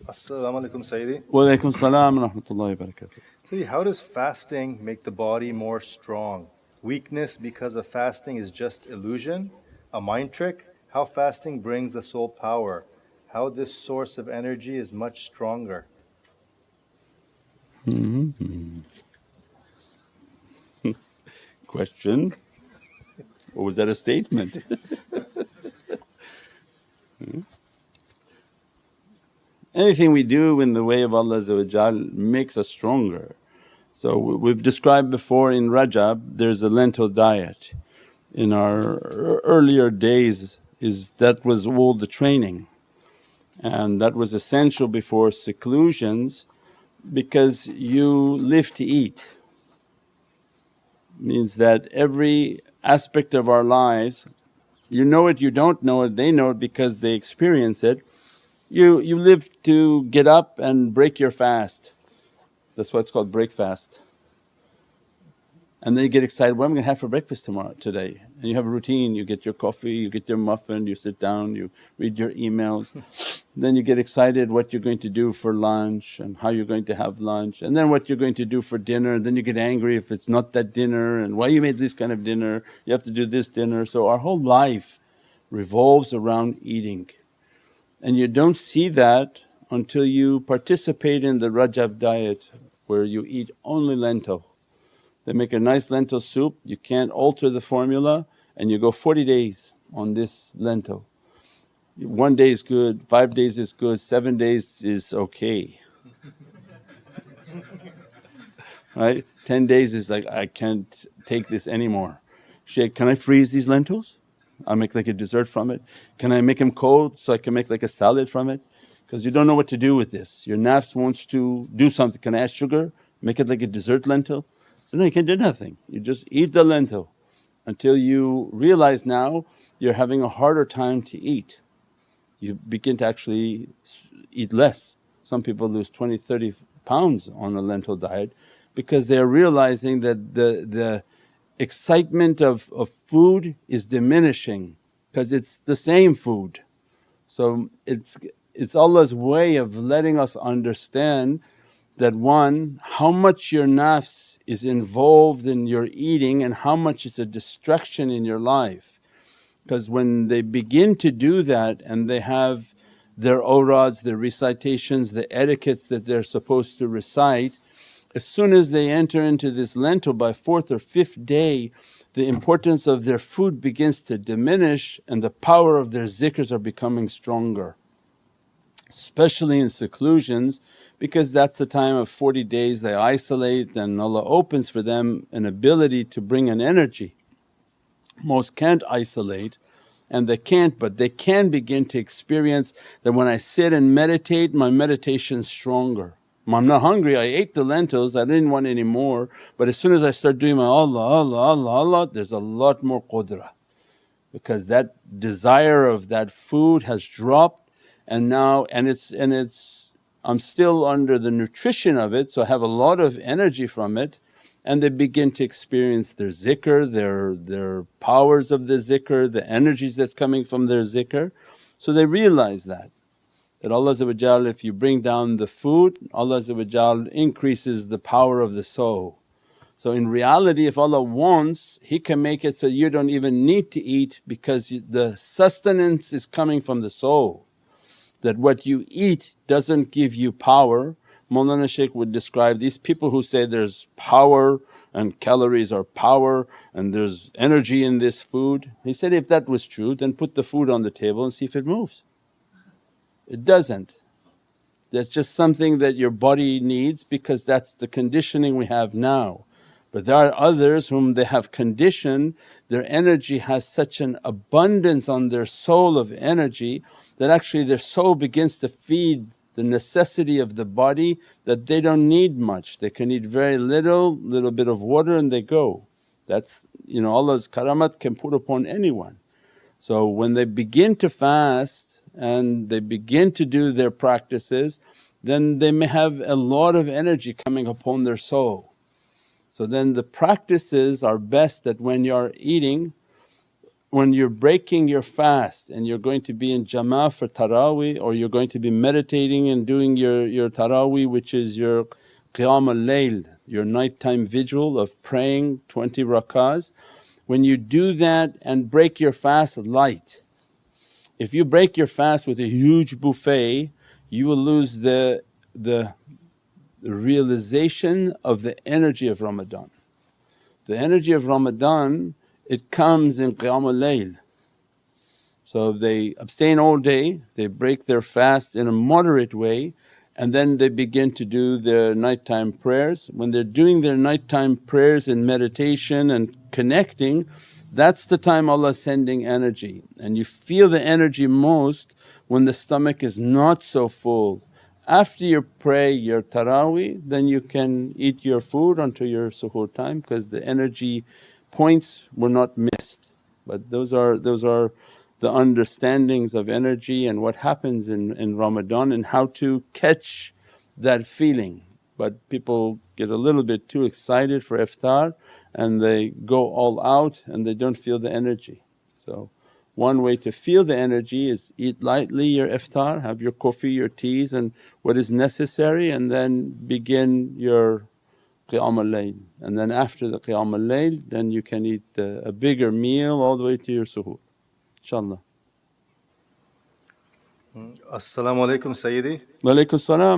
Assalamu alaikum, Sayyidi. Wa alaikum salam wa rahmatullahi wa barakatuh. Sayyidi, how does fasting make the body more strong? Weakness because of fasting is just illusion, a mind trick? How fasting brings the soul power? How this source of energy is much stronger? Question? Or was that a statement? Anything we do in the way of Allah makes us stronger. So we've described before in Rajab there's a lentil diet. In our earlier days that was all the training, and that was essential before seclusions because you live to eat. Means that every aspect of our lives, you know it, you don't know it, they know it because they experience it. You live to get up and break your fast. That's why it's called break fast. And then you get excited, what am I going to have for breakfast today? And you have a routine, you get your coffee, you get your muffin, you sit down, you read your emails. Then you get excited what you're going to do for lunch and how you're going to have lunch, and then what you're going to do for dinner. And then you get angry if it's not that dinner, and why you made this kind of dinner, you have to do this dinner. So our whole life revolves around eating. And you don't see that until you participate in the Rajab diet where you eat only lentil. They make a nice lentil soup, you can't alter the formula, and you go 40 days on this lentil. 1 day is good, 5 days is good, 7 days is okay. Right? 10 days is like, I can't take this anymore. Shaykh, can I freeze these lentils? I'll make like a dessert from it. Can I make them cold so I can make like a salad from it? Because you don't know what to do with this. Your nafs wants to do something, can I add sugar? Make it like a dessert lentil? So no, you can't do nothing, you just eat the lentil until you realize now you're having a harder time to eat. You begin to actually eat less. Some people lose 20, 30 pounds on a lentil diet because they're realizing that the excitement of food is diminishing because it's the same food. So it's Allah's way of letting us understand that one, how much your nafs is involved in your eating and how much it's a distraction in your life. Because when they begin to do that and they have their awrads, their recitations, the etiquettes that they're supposed to recite, as soon as they enter into this lentil by 4th or 5th day, the importance of their food begins to diminish and the power of their zikrs are becoming stronger. Especially in seclusions, because that's the time of 40 days they isolate and Allah opens for them an ability to bring an energy. Most can't isolate and they can't, but they can begin to experience that when I sit and meditate, my meditation's stronger. I'm not hungry, I ate the lentils, I didn't want any more, but as soon as I start doing my Allah, Allah, Allah, Allah, there's a lot more qudrah because that desire of that food has dropped. And now I'm still under the nutrition of it, so I have a lot of energy from it, and they begin to experience their zikr, their powers of the zikr, the energies that's coming from their zikr. So they realize that Allah if you bring down the food, Allah increases the power of the soul. So in reality if Allah wants, He can make it so you don't even need to eat because the sustenance is coming from the soul. That what you eat doesn't give you power. Mawlana Shaykh would describe these people who say there's power and calories are power and there's energy in this food. He said, if that was true then put the food on the table and see if it moves. It doesn't. That's just something that your body needs because that's the conditioning we have now. But there are others whom they have conditioned, their energy has such an abundance on their soul of energy that actually their soul begins to feed the necessity of the body that they don't need much. They can eat very little bit of water and they go. That's Allah's karamat can put upon anyone. So when they begin to fast and they begin to do their practices, then they may have a lot of energy coming upon their soul. So then the practices are best that when you are eating, when you're breaking your fast and you're going to be in jama'ah for taraweeh, or you're going to be meditating and doing your taraweeh, which is your qiyam al-layl, your nighttime vigil of praying 20 rakahs, when you do that and break your fast light. If you break your fast with a huge buffet, you will lose the realization of the energy of Ramadan. The energy of Ramadan, it comes in qiyam al-layl. So they abstain all day, they break their fast in a moderate way, and then they begin to do their nighttime prayers. When they're doing their nighttime prayers and meditation and connecting, that's the time Allah's sending energy. And you feel the energy most when the stomach is not so full. After you pray your taraweeh, then you can eat your food until your suhoor time, because the energy points were not missed. But those are the understandings of energy and what happens in Ramadan and how to catch that feeling. But people get a little bit too excited for iftar and they go all out and they don't feel the energy. So one way to feel the energy is eat lightly your iftar, have your coffee, your teas and what is necessary, and then begin your qiyam al-layl. And then after the qiyam al-layl then you can eat a bigger meal all the way to your suhoor, inshaAllah. As-salamu alaykum Sayyidi. Wa alaykum salam.